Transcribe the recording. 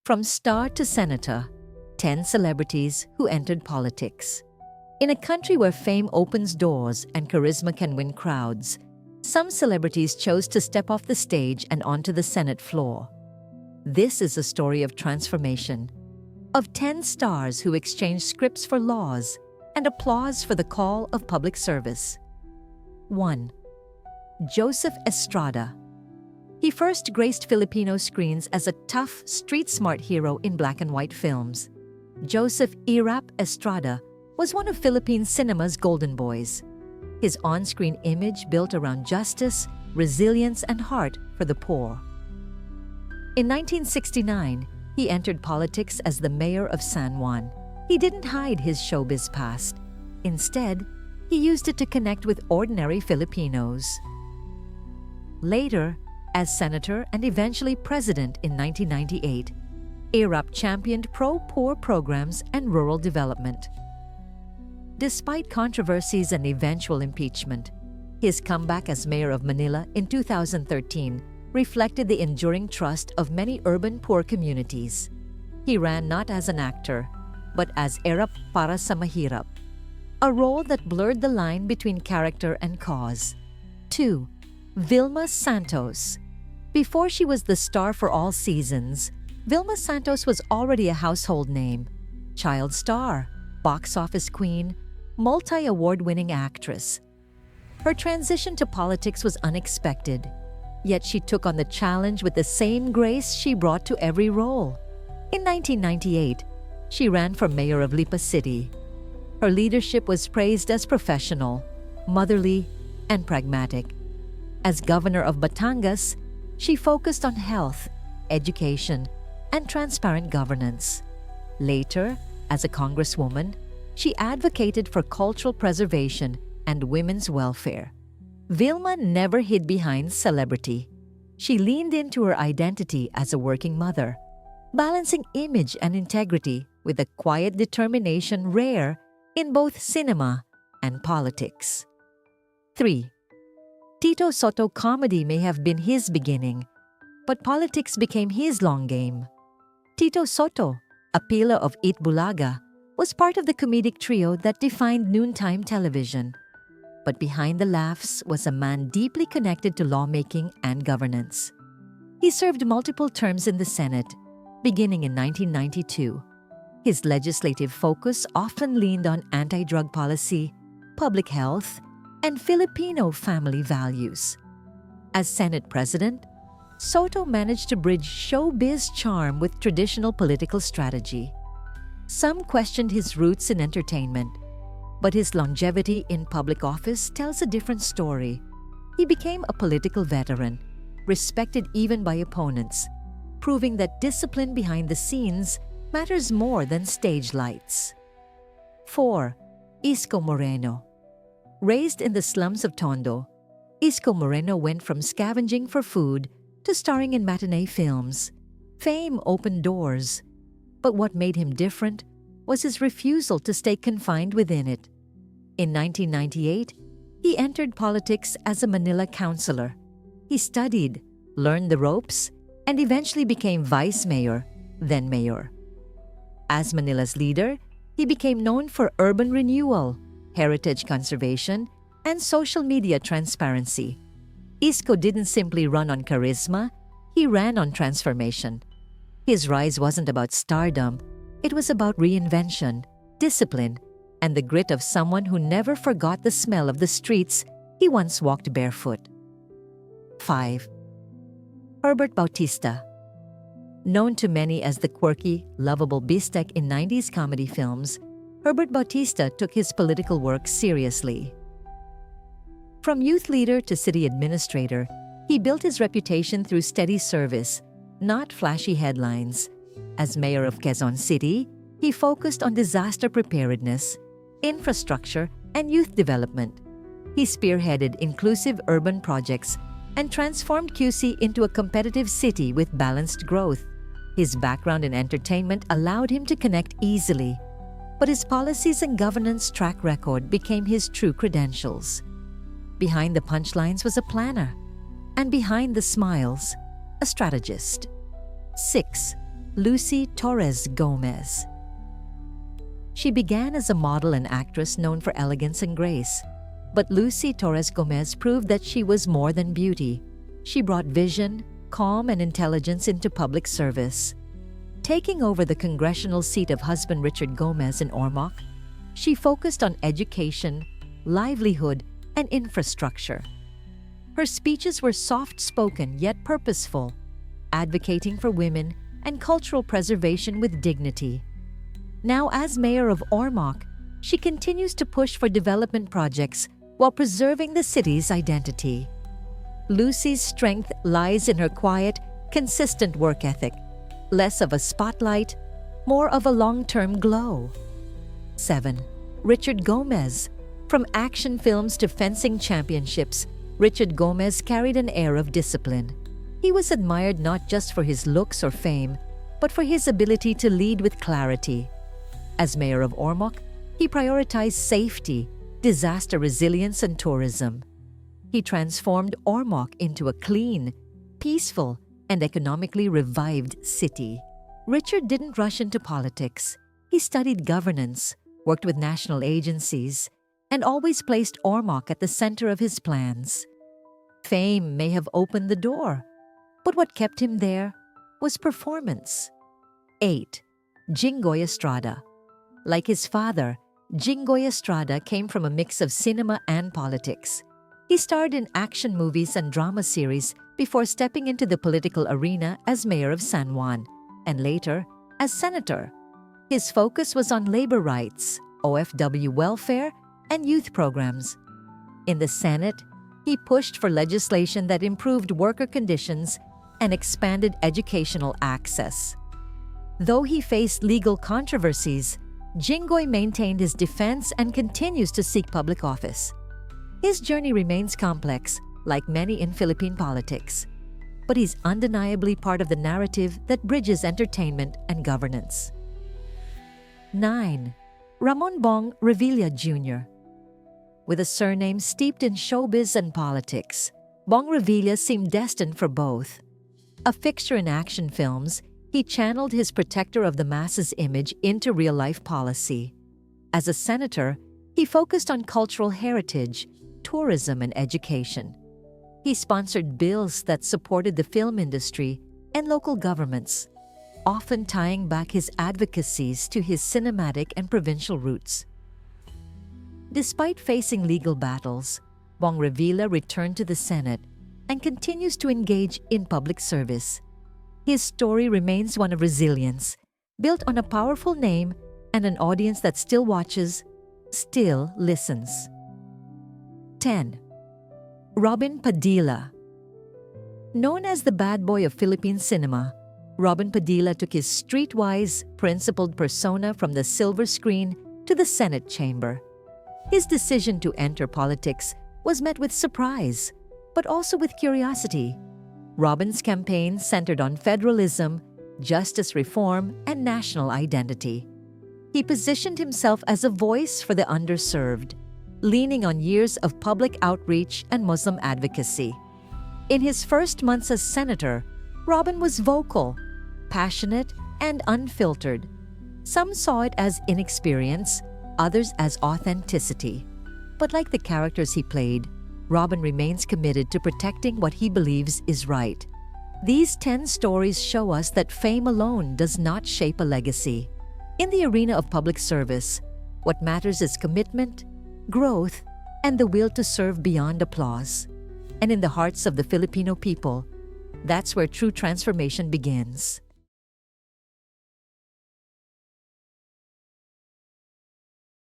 From star to senator, 10 celebrities who entered politics. In a country where fame opens doors and charisma can win crowds, some celebrities chose to step off the stage and onto the Senate floor. This is a story of transformation, of 10 stars who exchanged scripts for laws and applause for the call of public service. 1. Joseph Estrada. He first graced Filipino screens as a tough, street-smart hero in black and white films. Joseph Erap Estrada was one of Philippine cinema's golden boys. His on-screen image built around justice, resilience, and heart for the poor. In 1969, he entered politics as the mayor of San Juan. He didn't hide his showbiz past. Instead, he used it to connect with ordinary Filipinos. Later, as senator and eventually president in 1998, Erap championed pro-poor programs and rural development. Despite controversies and eventual impeachment, his comeback as mayor of Manila in 2013 reflected the enduring trust of many urban poor communities. He ran not as an actor, but as Erap para sa mahirap, a role that blurred the line between character and cause. 2. Vilma Santos. Before she was the star for all seasons, Vilma Santos was already a household name. Child star, box office queen, multi-award-winning actress. Her transition to politics was unexpected, yet she took on the challenge with the same grace she brought to every role. In 1998, she ran for mayor of Lipa City. Her leadership was praised as professional, motherly, and pragmatic. As governor of Batangas, she focused on health, education, and transparent governance. Later, as a congresswoman, she advocated for cultural preservation and women's welfare. Vilma never hid behind celebrity. She leaned into her identity as a working mother, balancing image and integrity with a quiet determination rare in both cinema and politics. 3. Tito Sotto. Comedy may have been his beginning, but politics became his long game. Tito Sotto, a pillar of Itbulaga, was part of the comedic trio that defined noontime television. But behind the laughs was a man deeply connected to lawmaking and governance. He served multiple terms in the Senate, beginning in 1992. His legislative focus often leaned on anti-drug policy, public health, and Filipino family values. As Senate President, Sotto managed to bridge showbiz charm with traditional political strategy. Some questioned his roots in entertainment, but his longevity in public office tells a different story. He became a political veteran, respected even by opponents, proving that discipline behind the scenes matters more than stage lights. 4. Isco Moreno. Raised in the slums of Tondo, Isco Moreno went from scavenging for food to starring in matinee films. Fame opened doors, but what made him different was his refusal to stay confined within it. In 1998, he entered politics as a Manila councilor. He studied, learned the ropes, and eventually became vice mayor, then mayor. As Manila's leader, he became known for urban renewal, heritage conservation, and social media transparency. Isco didn't simply run on charisma, he ran on transformation. His rise wasn't about stardom, it was about reinvention, discipline, and the grit of someone who never forgot the smell of the streets he once walked barefoot. 5. Herbert Bautista. Known to many as the quirky, lovable Bistek in 90s comedy films, Herbert Bautista took his political work seriously. From youth leader to city administrator, he built his reputation through steady service, not flashy headlines. As mayor of Quezon City, he focused on disaster preparedness, infrastructure, and youth development. He spearheaded inclusive urban projects and transformed QC into a competitive city with balanced growth. His background in entertainment allowed him to connect easily, but his policies and governance track record became his true credentials. Behind the punchlines was a planner, and behind the smiles, a strategist. 6. Lucy Torres-Gomez. She began as a model and actress known for elegance and grace. But Lucy Torres-Gomez proved that she was more than beauty. She brought vision, calm, and intelligence into public service. Taking over the congressional seat of husband Richard Gomez in Ormoc, she focused on education, livelihood, and infrastructure. Her speeches were soft-spoken yet purposeful, advocating for women and cultural preservation with dignity. Now, as mayor of Ormoc, she continues to push for development projects while preserving the city's identity. Lucy's strength lies in her quiet, consistent work ethic, less of a spotlight, more of a long-term glow. 7. Richard Gomez. From action films to fencing championships, Richard Gomez carried an air of discipline. He was admired not just for his looks or fame, but for his ability to lead with clarity. As mayor of Ormoc, he prioritized safety, disaster resilience, and tourism. He transformed Ormoc into a clean, peaceful, and economically revived city. Richard didn't rush into politics. He studied governance, worked with national agencies, and always placed Ormoc at the center of his plans. Fame may have opened the door, but what kept him there was performance. 8. Jingoy Estrada. Like his father, Jinggoy Estrada came from a mix of cinema and politics. He starred in action movies and drama series before stepping into the political arena as mayor of San Juan, and later as senator. His focus was on labor rights, OFW welfare, and youth programs. In the Senate, he pushed for legislation that improved worker conditions and expanded educational access. Though he faced legal controversies, Jingoy maintained his defense and continues to seek public office. His journey remains complex, like many in Philippine politics, but he's undeniably part of the narrative that bridges entertainment and governance. 9. Ramon Bong Revilla Jr. With a surname steeped in showbiz and politics, Bong Revilla seemed destined for both. A fixture in action films, he channeled his protector of the masses image into real-life policy. As a senator, he focused on cultural heritage, tourism, and education. He sponsored bills that supported the film industry and local governments, often tying back his advocacies to his cinematic and provincial roots. Despite facing legal battles, Bong Revilla returned to the Senate and continues to engage in public service. His story remains one of resilience, built on a powerful name and an audience that still watches, still listens. 10. Robin Padilla. Known as the bad boy of Philippine cinema, Robin Padilla took his streetwise, principled persona from the silver screen to the Senate chamber. His decision to enter politics was met with surprise, but also with curiosity. Robin's campaign centered on federalism, justice reform, and national identity. He positioned himself as a voice for the underserved, leaning on years of public outreach and Muslim advocacy. In his first months as senator, Robin was vocal, passionate, and unfiltered. Some saw it as inexperience, others as authenticity. But like the characters he played, Robin remains committed to protecting what he believes is right. These 10 stories show us that fame alone does not shape a legacy. In the arena of public service, what matters is commitment, growth, and the will to serve beyond applause. And in the hearts of the Filipino people, that's where true transformation begins.